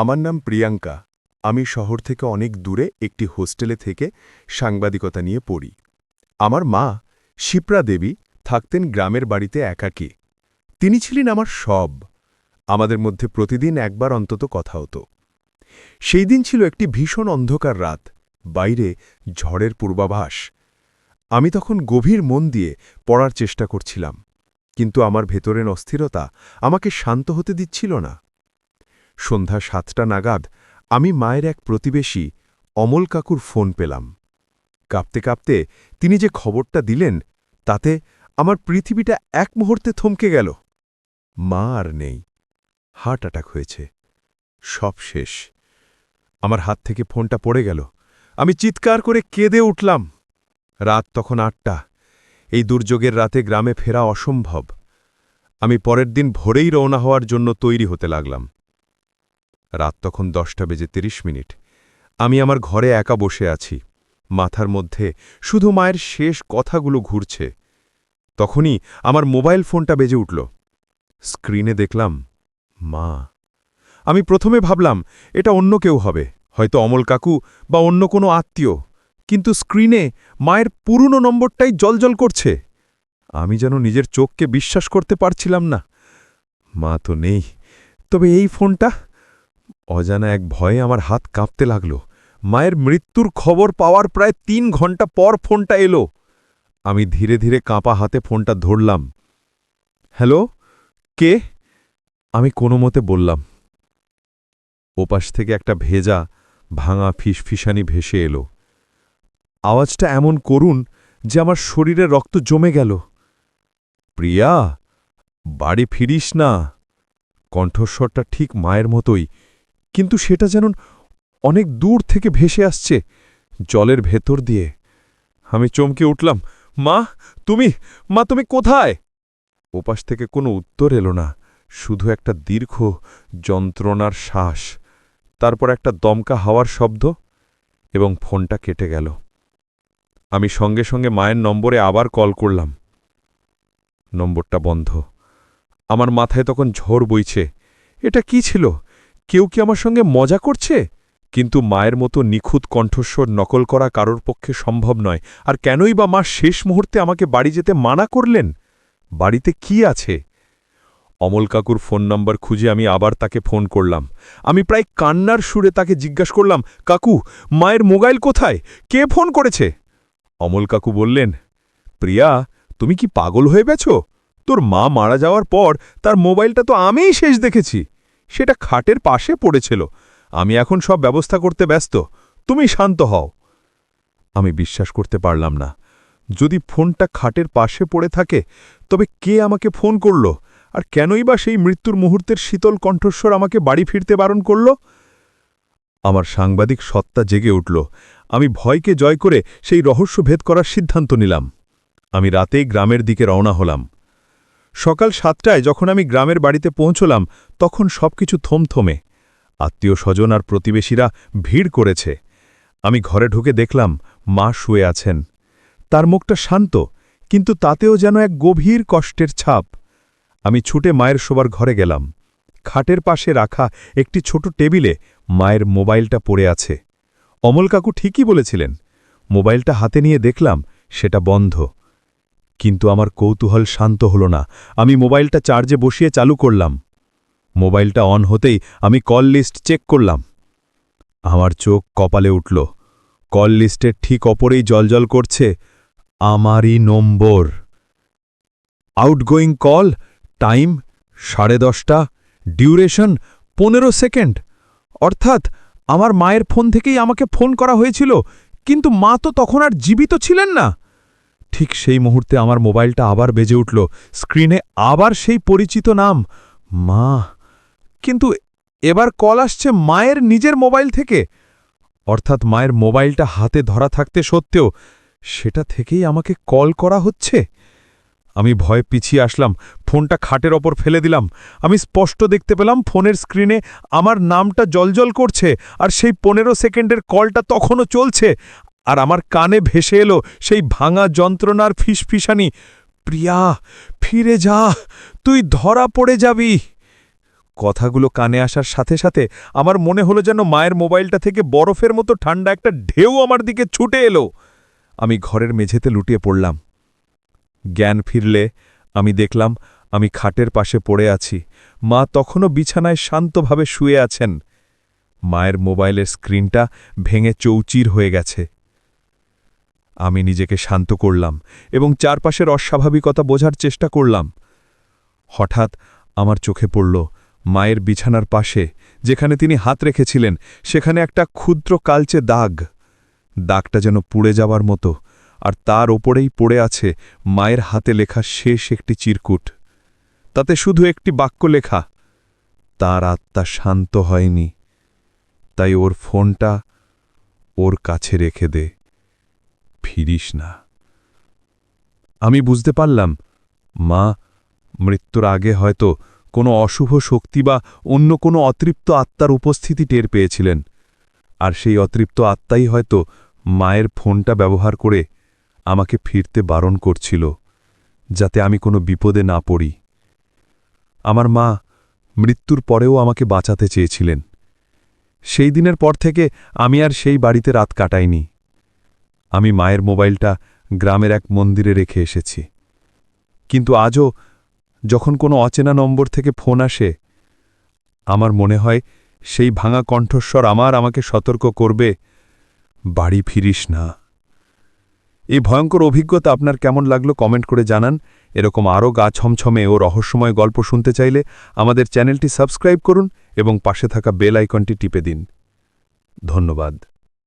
আমার নাম প্রিয়াঙ্কা। আমি শহর থেকে অনেক দূরে একটি হোস্টেলে থেকে সাংবাদিকতা নিয়ে পড়ি। আমার মা শিপ্রা দেবী থাকতেন গ্রামের বাড়িতে একাকী। তিনি ছিলেন আমার সব। আমাদের মধ্যে প্রতিদিন একবার অন্তত কথা হতো। সেই দিন ছিল একটি ভীষণ অন্ধকার রাত, বাইরে ঝড়ের পূর্বাভাস। আমি তখন গভীর মন দিয়ে পড়ার চেষ্টা করছিলাম, কিন্তু আমার ভেতরের অস্থিরতা আমাকে শান্ত হতে দিচ্ছিল না। সন্ধ্যা ৭টা নাগাদ আমি মায়ের এক প্রতিবেশী অমল কাকুর ফোন পেলাম। কাঁপতে কাঁপতে তিনি যে খবরটা দিলেন, তাতে আমার পৃথিবীটা এক মুহূর্তে থমকে গেল। মা আর নেই, হার্ট অ্যাটাক হয়েছে, সব শেষ। আমার হাত থেকে ফোনটা পড়ে গেল। আমি চিৎকার করে কেঁদে উঠলাম। রাত তখন ৮টা। এই দুর্যোগের রাতে গ্রামে ফেরা অসম্ভব। আমি পরের দিন ভোরেই রওনা হওয়ার জন্য তৈরি হতে লাগলাম। রাত তখন 10:30। আমি আমার ঘরে একা বসে আছি। মাথার মধ্যে শুধু মায়ের শেষ কথাগুলো ঘুরছে। তখনই আমার মোবাইল ফোনটা বেজে উঠল। স্ক্রিনে দেখলাম মা। আমি প্রথমে ভাবলাম এটা অন্য কেউ হবে, হয়তো অমল কাকু বা অন্য কোনো আত্মীয়, কিন্তু স্ক্রিনে মায়ের পুরনো নম্বরটাই জ্বলজ্বল করছে। আমি যেন নিজের চোখকে বিশ্বাস করতে পারছিলাম না। মা তো নেই, তবে এই ফোনটা? অজানা এক ভয়ে আমার হাত কাঁপতে লাগল। মায়ের মৃত্যুর খবর পাওয়ার প্রায় ৩ ঘণ্টা পর ফোনটা এলো। আমি ধীরে ধীরে কাঁপা হাতে ফোনটা ধরলাম। হ্যালো, কে? আমি কোনো মতে বললাম। ওপাশ থেকে একটা ভেজা ভাঙা ফিসফিসানি ভেসে এলো। আওয়াজটা এমন করুণ যে আমার শরীরে রক্ত জমে গেল। প্রিয়া, বাড়ি ফিরিস না। কণ্ঠস্বরটা ঠিক মায়ের মতোই, কিন্তু সেটা যেন অনেক দূর থেকে ভেসে আসছে, জলের ভেতর দিয়ে। আমি চমকে উঠলাম। মা তুমি কোথায়? ওপাশ থেকে কোনো উত্তর এলো না, শুধু একটা দীর্ঘ যন্ত্রণার শ্বাস, তারপর একটা দমকা হাওয়ার শব্দ, এবং ফোনটা কেটে গেল। আমি সঙ্গে সঙ্গে মায়ের নম্বরে আবার কল করলাম। নম্বরটা বন্ধ। আমার মাথায় তখন ঝড় বইছে। এটা কি ছিল? কেউ কি আমার সঙ্গে মজা করছে? কিন্তু মায়ের মতো নিখুঁত কণ্ঠস্বর নকল করা কারোর পক্ষে সম্ভব নয়। আর কেনই বা মা শেষ মুহূর্তে আমাকে বাড়ি যেতে মানা করলেন? বাড়িতে কি আছে? অমল কাকুর ফোন নম্বর খুঁজে আমি আবার তাকে ফোন করলাম। আমি প্রায় কান্নার সুরে তাকে জিজ্ঞাসা করলাম, কাকু, মায়ের মোবাইল কোথায়? কে ফোন করেছে? অমল কাকু বললেন, প্রিয়া, তুমি কি পাগল হয়ে গেছ? তোর মা মারা যাওয়ার পর তার মোবাইলটা তো আমিই শেষ দেখেছি। সেটা খাটের পাশে পড়েছিল। আমি এখন সব ব্যবস্থা করতে ব্যস্ত। তুমি শান্ত হও। আমি বিশ্বাস করতে পারলাম না। যদি ফোনটা খাটের পাশে পড়ে থাকে, তবে কে আমাকে ফোন করল? আর কেনই বা সেই মৃত্যুর মুহূর্তের শীতল কণ্ঠস্বর আমাকে বাড়ি ফিরতে বারণ করল? আমার সাংবাদিক সত্তা জেগে উঠল। আমি ভয়কে জয় করে সেই রহস্য ভেদ করার সিদ্ধান্ত নিলাম। আমি রাতেই গ্রামের দিকে রওনা হলাম। সকাল ৭টায় যখন আমি গ্রামের বাড়িতে পৌঁছলাম, তখন সবকিছু থমথমে। আত্মীয় স্বজন আর প্রতিবেশীরা ভিড় করেছে। আমি ঘরে ঢুকে দেখলাম মা শুয়ে আছেন। তার মুখটা শান্ত, কিন্তু তাতেও যেন এক গভীর কষ্টের ছাপ। আমি ছুটে মায়ের শোবার ঘরে গেলাম। খাটের পাশে রাখা একটি ছোট টেবিলে মায়ের মোবাইলটা পড়ে আছে। অমল কাকু ঠিকই বলেছিলেন। মোবাইলটা হাতে নিয়ে দেখলাম সেটা বন্ধ। কিন্তু আমার কৌতূহল শান্ত হল না। আমি মোবাইলটা চার্জে বসিয়ে চালু করলাম। মোবাইলটা অন হতেই আমি কল লিস্ট চেক করলাম। আমার চোখ কপালে উঠল। কল লিস্টের ঠিক অপরেই জ্বলজ্বল করছে আমারই নম্বর। Outgoing call, time 10:30, duration 15 second. অর্থাৎ আমার মায়ের ফোন থেকেই আমাকে ফোন করা হয়েছিল, কিন্তু মা তো তখন আর জীবিত ছিলেন না। ঠিক সেই মুহূর্তে আমার মোবাইলটা আবার বেজে উঠল। স্ক্রিনে আবার সেই পরিচিত নাম, মা। কিন্তু এবার কল আসছে মায়ের নিজের মোবাইল থেকে। অর্থাৎ মায়ের মোবাইলটা হাতে ধরা থাকতে সত্ত্বেও সেটা থেকেই আমাকে কল করা হচ্ছে। আমি ভয়ে পিছিয়ে আসলাম, ফোনটা খাটের ওপর ফেলে দিলাম। আমি স্পষ্ট দেখতে পেলাম ফোনের স্ক্রিনে আমার নামটা জ্বলজ্বল করছে, আর সেই 15 সেকেন্ডের কলটা তখনও চলছে। আর আমার কানে ভেসে এলো সেই ভাঙা যন্ত্রণার ফিসফিসানি, প্রিয়া, ফিরে যা, তুই ধরা পড়ে যাবি। কথাগুলো কানে আসার সাথে সাথে আমার মনে হলো যেন মায়ের মোবাইলটা থেকে বরফের মতো ঠান্ডা একটা ঢেউ আমার দিকে ছুটে এলো। আমি ঘরের মেঝেতে লুটিয়ে পড়লাম। জ্ঞান ফিরলে আমি দেখলাম আমি খাটের পাশে পড়ে আছি। মা তখনও বিছানায় শান্তভাবে শুয়ে আছেন। মায়ের মোবাইলের স্ক্রিনটা ভেঙে চৌচির হয়ে গেছে। আমি নিজেকে শান্ত করলাম এবং চারপাশের অস্বাভাবিকতা বোঝার চেষ্টা করলাম। হঠাৎ আমার চোখে পড়ল মায়ের বিছানার পাশে যেখানে তিনি হাত রেখেছিলেন সেখানে একটা ক্ষুদ্র কালচে দাগ। দাগটা যেন পুড়ে যাওয়ার মতো, আর তার ওপরেই পড়ে আছে মায়ের হাতে লেখা শেষ একটি চিরকুট। তাতে শুধু একটি বাক্য লেখা, তার আত্মা শান্ত হয়নি, তাই ওর ফোনটা ওর কাছে রেখে দে, ফিরিস না। আমি বুঝতে পারলাম মা মৃত্যুর আগে হয়তো কোনো অশুভ শক্তি বা অন্য কোনো অতৃপ্ত আত্মার উপস্থিতি টের পেয়েছিলেন, আর সেই অতৃপ্ত আত্মাই হয়তো মায়ের ফোনটা ব্যবহার করে আমাকে ফিরতে বারণ করছিল, যাতে আমি কোনো বিপদে না পড়ি। আমার মা মৃত্যুর পরেও আমাকে বাঁচাতে চেয়েছিলেন। সেই দিনের পর থেকে আমি আর সেই বাড়িতে রাত কাটাইনি। আমি মায়ের মোবাইলটা গ্রামের এক মন্দিরে রেখে এসেছি। কিন্তু আজও যখন কোনো অচেনা নম্বর থেকে ফোন আসে, আমার মনে হয় সেই ভাঙা কণ্ঠস্বর আমাকে সতর্ক করবে, বাড়ি ফিরিস না। এই ভয়ঙ্কর অভিজ্ঞতা আপনার কেমন লাগলো কমেন্ট করে জানান। এরকম আরও গা ছমছমে ও রহস্যময় গল্প শুনতে চাইলে আমাদের চ্যানেলটি সাবস্ক্রাইব করুন এবং পাশে থাকা বেল আইকনটি টিপে দিন। ধন্যবাদ।